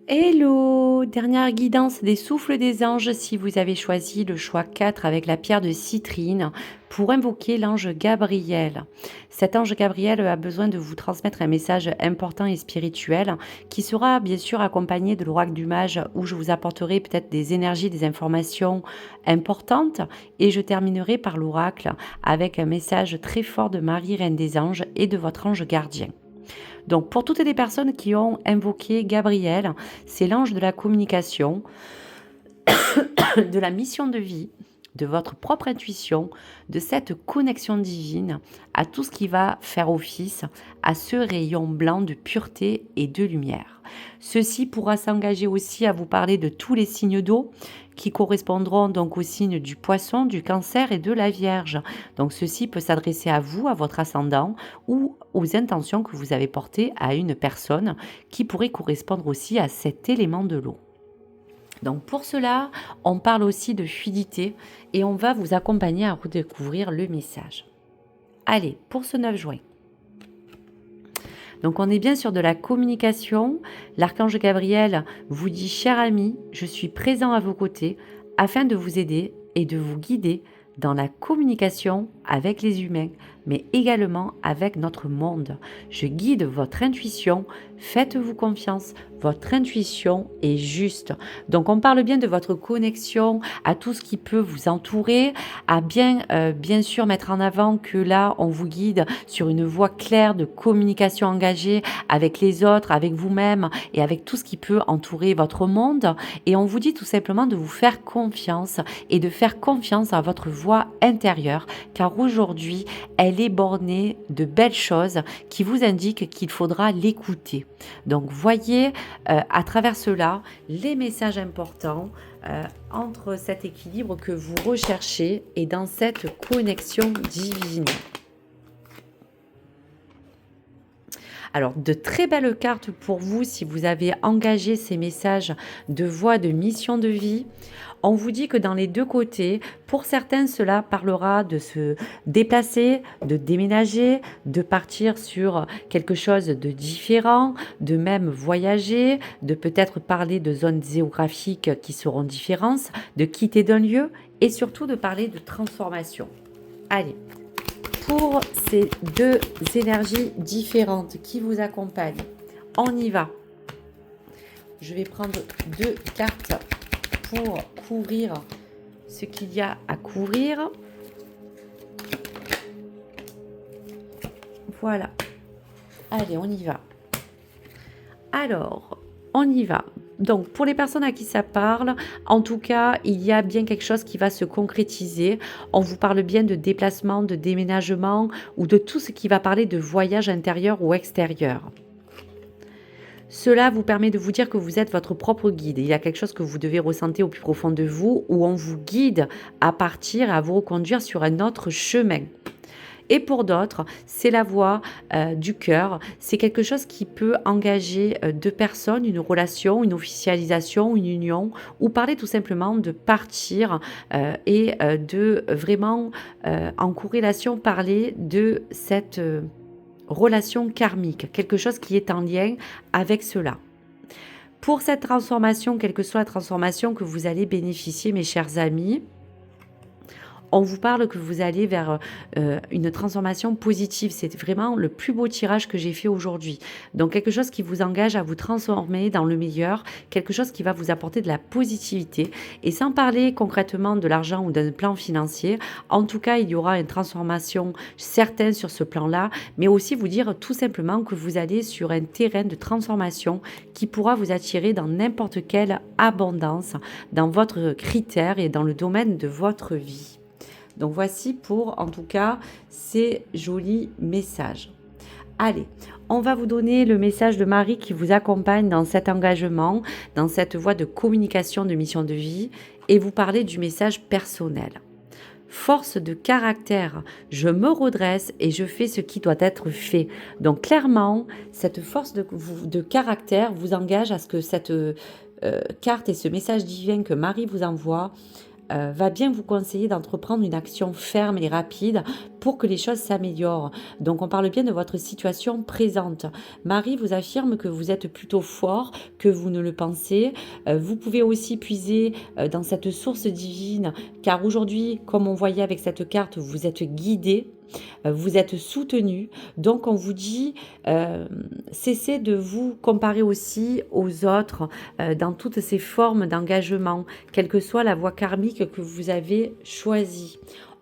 Hello! Dernière guidance des souffles des anges si vous avez choisi le choix 4 avec la pierre de citrine pour invoquer l'ange Gabriel. Cet ange Gabriel a besoin de vous transmettre un message important et spirituel qui sera bien sûr accompagné de l'oracle du mage où je vous apporterai peut-être des énergies, des informations importantes et je terminerai par l'oracle avec un message très fort de Marie, Reine des Anges et de votre ange gardien. Donc pour toutes les personnes qui ont invoqué Gabriel, c'est l'ange de la communication, de la mission de vie, de votre propre intuition, de cette connexion divine à tout ce qui va faire office à ce rayon blanc de pureté et de lumière. Ceci pourra s'engager aussi à vous parler de tous les signes d'eau qui correspondront donc aux signes du poisson, du cancer et de la vierge. Donc ceci peut s'adresser à vous, à votre ascendant ou aux intentions que vous avez portées à une personne qui pourrait correspondre aussi à cet élément de l'eau. Donc pour cela, on parle aussi de fluidité et on va vous accompagner à redécouvrir le message. Allez, pour ce 9 juin. Donc on est bien sur de la communication. L'archange Gabriel vous dit, cher ami, je suis présent à vos côtés afin de vous aider et de vous guider dans la communication avec les humains, mais également avec notre monde. Je guide votre intuition, faites-vous confiance, votre intuition est juste. Donc on parle bien de votre connexion à tout ce qui peut vous entourer, à bien sûr mettre en avant que là on vous guide sur une voie claire de communication engagée avec les autres, avec vous-même et avec tout ce qui peut entourer votre monde. Et on vous dit tout simplement de vous faire confiance et de faire confiance à votre voix intérieure, car aujourd'hui elle est bornée de belles choses qui vous indiquent qu'il faudra l'écouter. Donc voyez à travers cela les messages importants entre cet équilibre que vous recherchez et dans cette connexion divine. Alors, de très belles cartes pour vous si vous avez engagé ces messages de voie de mission de vie. On vous dit que dans les deux côtés, pour certains, cela parlera de se déplacer, de déménager, de partir sur quelque chose de différent, de même voyager, de peut-être parler de zones géographiques qui seront différentes, de quitter d'un lieu et surtout de parler de transformation. Allez, pour ces deux énergies différentes qui vous accompagnent, on y va. Je vais prendre deux cartes pour couvrir ce qu'il y a à couvrir. Voilà. Allez, on y va. Alors, on y va. Donc, pour les personnes à qui ça parle, en tout cas, il y a bien quelque chose qui va se concrétiser. On vous parle bien de déplacement, de déménagement ou de tout ce qui va parler de voyage intérieur ou extérieur. Cela vous permet de vous dire que vous êtes votre propre guide. Il y a quelque chose que vous devez ressentir au plus profond de vous où on vous guide à partir, à vous reconduire sur un autre chemin. Et pour d'autres, c'est la voix du cœur. C'est quelque chose qui peut engager deux personnes, une relation, une officialisation, une union, ou parler tout simplement de partir et de vraiment, en corrélation, parler de cette relation karmique, quelque chose qui est en lien avec cela. Pour cette transformation, quelle que soit la transformation que vous allez bénéficier, mes chers amis, on vous parle que vous allez vers une transformation positive. C'est vraiment le plus beau tirage que j'ai fait aujourd'hui. Donc quelque chose qui vous engage à vous transformer dans le meilleur, quelque chose qui va vous apporter de la positivité. Et sans parler concrètement de l'argent ou d'un plan financier, en tout cas, il y aura une transformation certaine sur ce plan-là, mais aussi vous dire tout simplement que vous allez sur un terrain de transformation qui pourra vous attirer dans n'importe quelle abondance, dans votre critère et dans le domaine de votre vie. Donc voici pour, en tout cas, ces jolis messages. Allez, on va vous donner le message de Marie qui vous accompagne dans cet engagement, dans cette voie de communication de mission de vie et vous parler du message personnel. Force de caractère, je me redresse et je fais ce qui doit être fait. Donc clairement, cette force de caractère vous engage à ce que cette carte et ce message divin que Marie vous envoie va bien vous conseiller d'entreprendre une action ferme et rapide pour que les choses s'améliorent. Donc on parle bien de votre situation présente. Marie vous affirme que vous êtes plutôt fort que vous ne le pensez. Vous pouvez aussi puiser dans cette source divine, car aujourd'hui, comme on voyait avec cette carte, vous êtes guidé. Vous êtes soutenu, donc on vous dit cessez de vous comparer aussi aux autres dans toutes ces formes d'engagement, quelle que soit la voie karmique que vous avez choisie.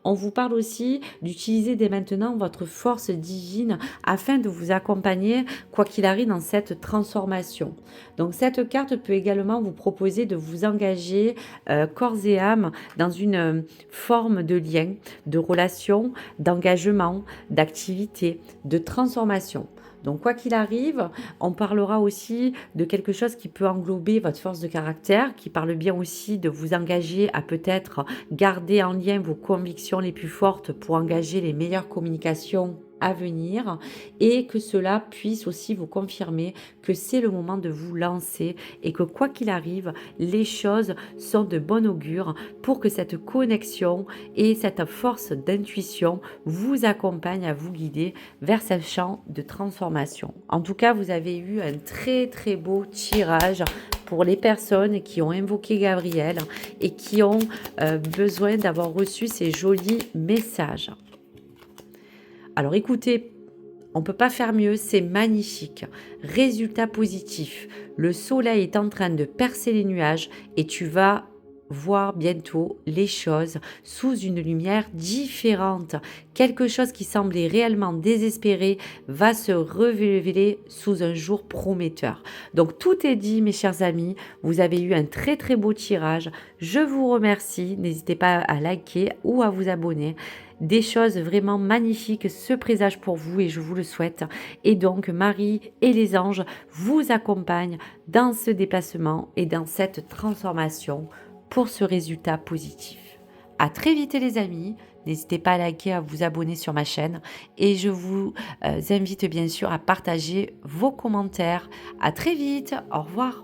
On vous parle aussi d'utiliser dès maintenant votre force divine afin de vous accompagner, quoi qu'il arrive, dans cette transformation. Donc cette carte peut également vous proposer de vous engager corps et âme dans une forme de lien, de relation, d'engagement, d'activité, de transformation. Donc quoi qu'il arrive, on parlera aussi de quelque chose qui peut englober votre force de caractère, qui parle bien aussi de vous engager à peut-être garder en lien vos convictions les plus fortes pour engager les meilleures communications à venir, et que cela puisse aussi vous confirmer que c'est le moment de vous lancer et que quoi qu'il arrive, les choses sont de bon augure pour que cette connexion et cette force d'intuition vous accompagnent à vous guider vers ce champ de transformation. En tout cas, vous avez eu un très très beau tirage pour les personnes qui ont invoqué Gabriel et qui ont besoin d'avoir reçu ces jolis messages. Alors écoutez, on ne peut pas faire mieux, c'est magnifique. Résultat positif, le soleil est en train de percer les nuages et tu vas voir bientôt les choses sous une lumière différente. Quelque chose qui semblait réellement désespéré va se révéler sous un jour prometteur. Donc tout est dit, mes chers amis, vous avez eu un très très beau tirage. Je vous remercie, n'hésitez pas à liker ou à vous abonner. Des choses vraiment magnifiques se présagent pour vous et je vous le souhaite. Et donc Marie et les anges vous accompagnent dans ce déplacement et dans cette transformation pour ce résultat positif. À très vite les amis, n'hésitez pas à liker, à vous abonner sur ma chaîne et je vous invite bien sûr à partager vos commentaires. À très vite, au revoir.